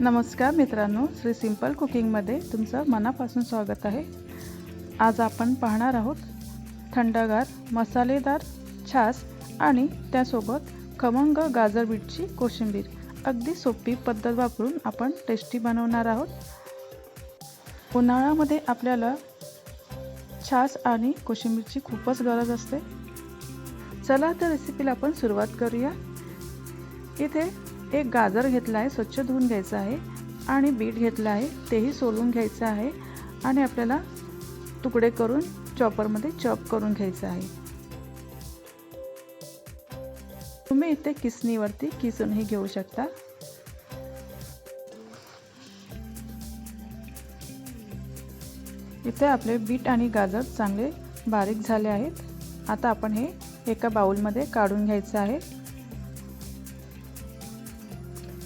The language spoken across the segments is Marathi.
नमस्कार मित्रांनो, श्री सिंपल कुकिंगमध्ये तुमचं मनापासून स्वागत आहे। आज आपण पाहणार आहोत थंडगार मसालेदार छास आणि त्यासोबत खमंग गाजर बीटची कोशिंबीर। अगदी सोपी पद्धत वापरून आपण टेस्टी बनवणार आहोत। उन्हाळ्यामध्ये आपल्याला छास आणि कोशिंबीरची खूपच गरज असते। चला तर रेसिपीला आपण सुरुवात करूया। इथे एक गाजर घेतला आहे, स्वच्छ धुवून घ्यायचा आहे आणि बीट घेतला आहे, तेही सोलून घ्यायचं आहे आणि आपल्याला तुकडे करून चॉपरमध्ये चॉप करून घ्यायचं आहे। तुम्ही इथे किसणीवरती किसूनही घेऊ शकता। इथे आपले बीट आणि गाजर चांगले बारीक झाले आहेत। आता आपण हे एका बाउलमध्ये काढून घ्यायचं आहे।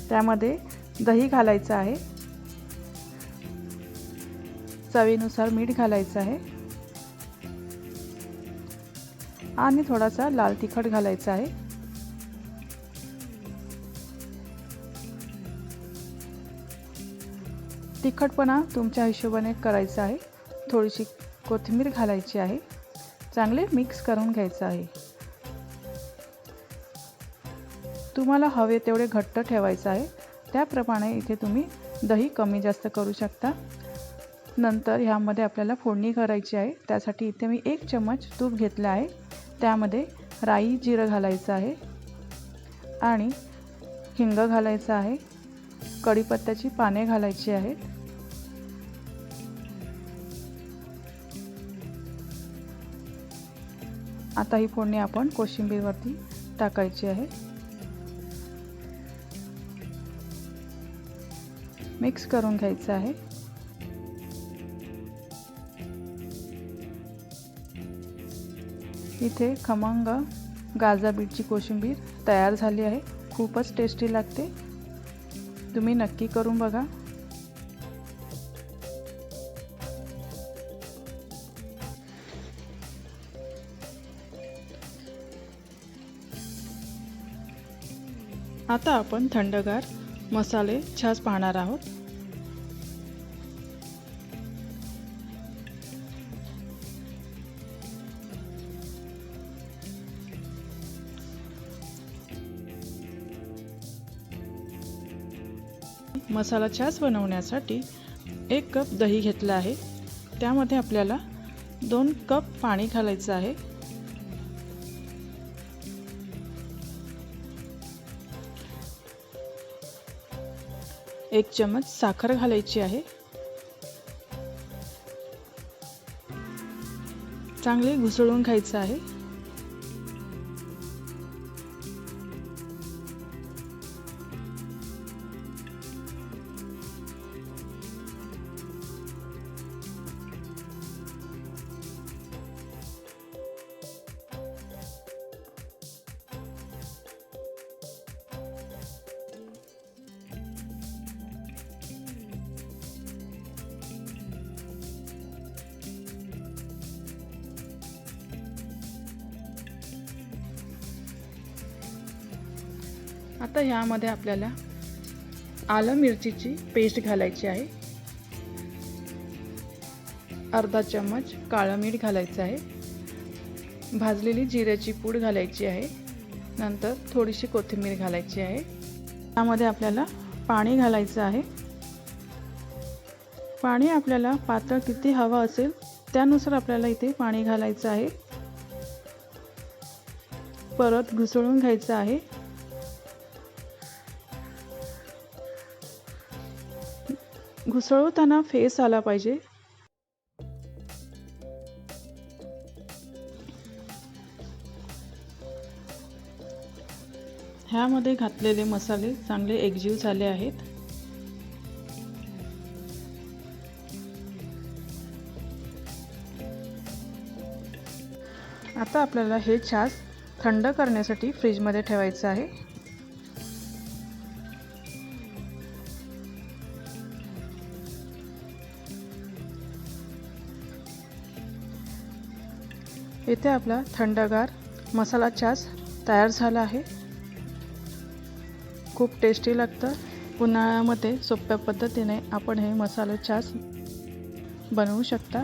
त्यामध्ये दही घालायचं आहे, चवीनुसार मीठ घालायचं आहे आणि थोडासा लाल तिखट घालायचा आहे। तिखटपणा तुमच्या हिशोबाने करायचा आहे। थोडीशी कोथिंबीर घालायची आहे, चांगले मिक्स करून घ्यायचं आहे। तुम्हाला हवे तेवढे घट्ट ठेवायचं आहे, त्याप्रमाणे इथे तुम्ही दही कमी जास्त करू शकता। नंतर ह्यामध्ये आपल्याला फोडणी करायची आहे। त्यासाठी इथे मी 1 चम्मच तूप घेतले आहे, त्यामध्ये राई जिरं घालायचं आहे आणि हिंग घालायचं आहे, कढीपत्त्याची पाने घालायची आहेत। आता ही फोडणी आपण कोशिंबीरवरती टाकायची आहे। मिक्स करून घ्यायचं आहे। इथे खमंग गाजर बीटची कोशिंबीर तयार झाली आहे। खूपच टेस्टी लागते, तुम्ही नक्की करून बघा। आता आपण थंडगार मसाले छास पाहणार आहोत। मसाला छास बनवण्यासाठी 1 कप दही घेतला आहे, त्यामध्ये आपल्याला 2 कप पाणी घालायचं आहे। एक चम्मच साखर घालायची आहे, चांगले घुसळून घ्यायचं आहे। आता यामध्ये आपल्याला आलं मिरचीची पेस्ट घालायची आहे, अर्धा चम्मच काळं मीठ घालायचं आहे, भाजलेली जिऱ्याची पूड घालायची आहे, नंतर थोडीशी कोथिंबीर घालायची आहे। यामध्ये आपल्याला पाणी घालायचं आहे। पाणी आपल्याला पातळ किती हवं असेल त्यानुसार आपल्याला इथे पाणी घालायचं आहे। परत घुसळून घ्यायचं आहे। घुसळवताना फेस आला पाहिजे। ह्यामध्ये घातलेले मसाले चांगले एकजीव झाले आहेत। आता आपल्याला हे छास थंड करण्यासाठी फ्रीजमध्ये ठेवायचं आहे। इथे आपला थंडगार मसाला छास तयार झाला आहे। खूप टेस्टी लागतं। उन्हाळ्यामध्ये सोप्या पद्धतीने आपण हे मसाला छाछ बनवू शकता।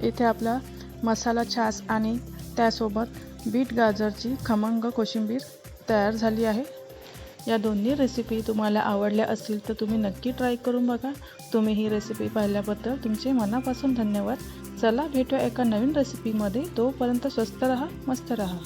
इथे आपला मसाला छाछ आणि त्यासोबत बीट गाजरची खमंग कोशिंबीर तयार झाली आहे। या दोन्ही रेसिपी तुम्हाला आवडल्या असतील तर तुम्ही नक्की ट्राय करून बघा। तुम्ही ही रेसिपी पाहिल्याबद्दल तुमचे मनापासून धन्यवाद। चला भेटूया एका नवीन रेसिपीमध्ये। तोपर्यंत स्वस्त रहा, मस्त रहा।